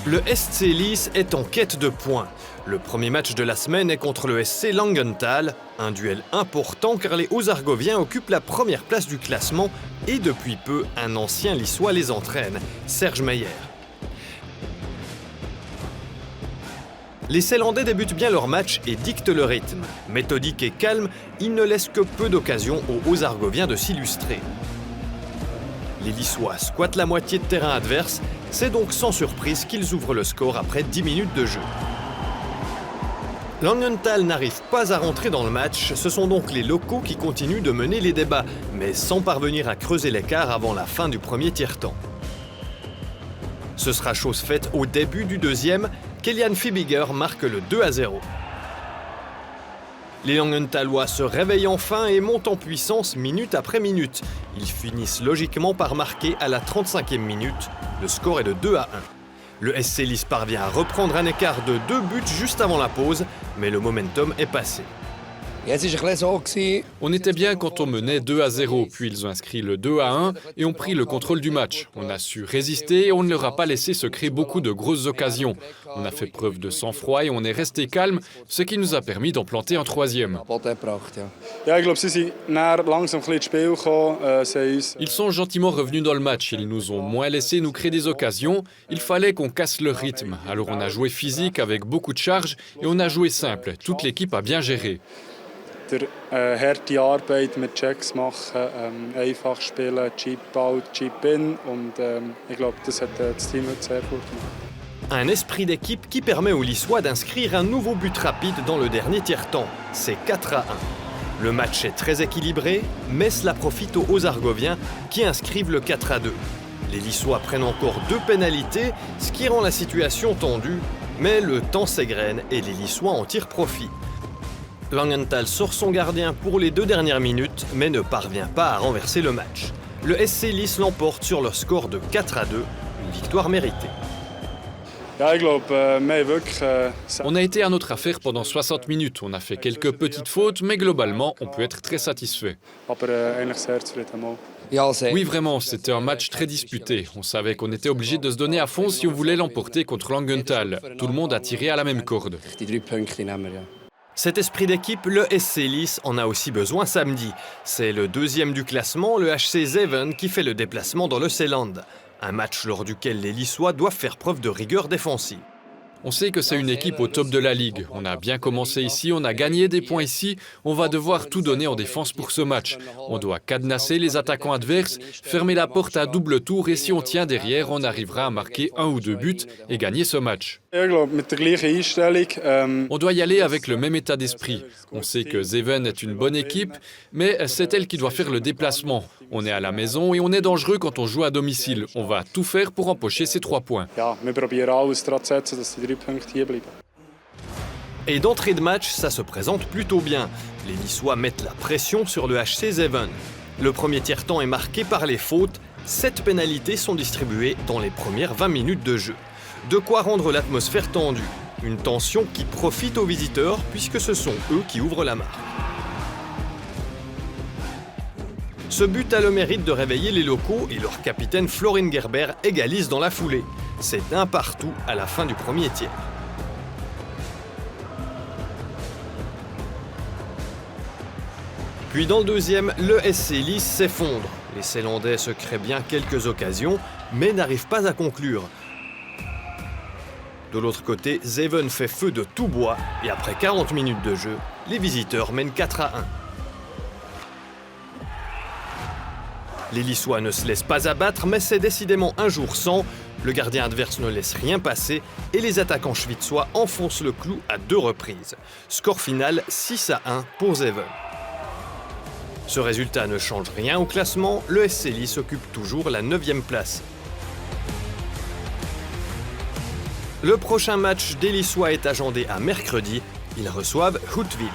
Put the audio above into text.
Le SC Lies est en quête de points. Le premier match de la semaine est contre le SC Langenthal, un duel important car les Haut-Argoviens occupent la première place du classement et depuis peu, un ancien Lissois les entraîne, Serge Meyer. Les Ceylandais débutent bien leur match et dictent le rythme. Méthodiques et calmes, ils ne laissent que peu d'occasions aux Haut-Argoviens de s'illustrer. Les Lissois squattent la moitié de terrain adverse, c'est donc sans surprise qu'ils ouvrent le score après 10 minutes de jeu. Langenthal n'arrive pas à rentrer dans le match, ce sont donc les locaux qui continuent de mener les débats, mais sans parvenir à creuser l'écart avant la fin du premier tiers-temps. Ce sera chose faite au début du deuxième, Kelian Fibiger marque le 2-0. Les Langenthalois se réveillent enfin et montent en puissance minute après minute. Ils finissent logiquement par marquer à la 35e minute. Le score est de 2-1. Le SC Lies parvient à reprendre un écart de 2 buts juste avant la pause, mais le momentum est passé. On était bien quand on menait 2-0, puis ils ont inscrit le 2-1 et ont pris le contrôle du match. On a su résister et on ne leur a pas laissé se créer beaucoup de grosses occasions. On a fait preuve de sang-froid et on est resté calme, ce qui nous a permis d'en planter un troisième. Ils sont gentiment revenus dans le match, ils nous ont moins laissé nous créer des occasions. Il fallait qu'on casse le rythme. Alors on a joué physique avec beaucoup de charge et on a joué simple. Toute l'équipe a bien géré. Harte Arbeit mit Checks machen, einfach spielen, Chip out, Chip in und ich glaube, das hat das Team heute sehr gut gemacht. Un esprit d'équipe qui permet aux Lissois d'inscrire un nouveau but rapide dans le dernier tiers-temps. C'est 4-1. Le match est très équilibré, mais cela profite aux Haut-Argoviens qui inscrivent le 4-2. Les Lissois prennent encore 2 pénalités, ce qui rend la situation tendue, mais le temps s'égrène et les Lissois en tirent profit. Langenthal sort son gardien pour les 2 dernières minutes, mais ne parvient pas à renverser le match. Le SC Lies l'emporte sur leur score de 4-2, une victoire méritée. On a été à notre affaire pendant 60 minutes. On a fait quelques petites fautes, mais globalement, on peut être très satisfait. Oui, vraiment, c'était un match très disputé. On savait qu'on était obligé de se donner à fond si on voulait l'emporter contre Langenthal. Tout le monde a tiré à la même corde. Cet esprit d'équipe, le SC Lies en a aussi besoin samedi. C'est le 2e du classement, le HC Zeven, qui fait le déplacement dans le Zeeland. Un match lors duquel les Lissois doivent faire preuve de rigueur défensive. On sait que c'est une équipe au top de la ligue. On a bien commencé ici, on a gagné des points ici. On va devoir tout donner en défense pour ce match. On doit cadenasser les attaquants adverses, fermer la porte à double tour et si on tient derrière, on arrivera à marquer 1 ou 2 buts et gagner ce match. On doit y aller avec le même état d'esprit. On sait que Zeven est une bonne équipe, mais c'est elle qui doit faire le déplacement. On est à la maison et on est dangereux quand on joue à domicile. On va tout faire pour empocher ces 3 points. Et d'entrée de match, ça se présente plutôt bien. Les Lissois mettent la pression sur le HC Zeven. Le premier tiers-temps est marqué par les fautes. 7 pénalités sont distribuées dans les premières 20 minutes de jeu. De quoi rendre l'atmosphère tendue. Une tension qui profite aux visiteurs puisque ce sont eux qui ouvrent la marque. Ce but a le mérite de réveiller les locaux et leur capitaine Florin Gerber égalise dans la foulée. C'est 1 partout à la fin du premier tiers. Puis dans le deuxième, le SC Lies s'effondre. Les Ceylandais se créent bien quelques occasions, mais n'arrivent pas à conclure. De l'autre côté, Zeven fait feu de tout bois et après 40 minutes de jeu, les visiteurs mènent 4-1. Les Lissois ne se laissent pas abattre, mais c'est décidément un jour sans. Le gardien adverse ne laisse rien passer et les attaquants schwitzois enfoncent le clou à 2 reprises. Score final 6-1 pour Zeven. Ce résultat ne change rien au classement, le SC Lies occupe toujours la 9e place. Le prochain match des Lissois est agendé à mercredi. Ils reçoivent Huttwil.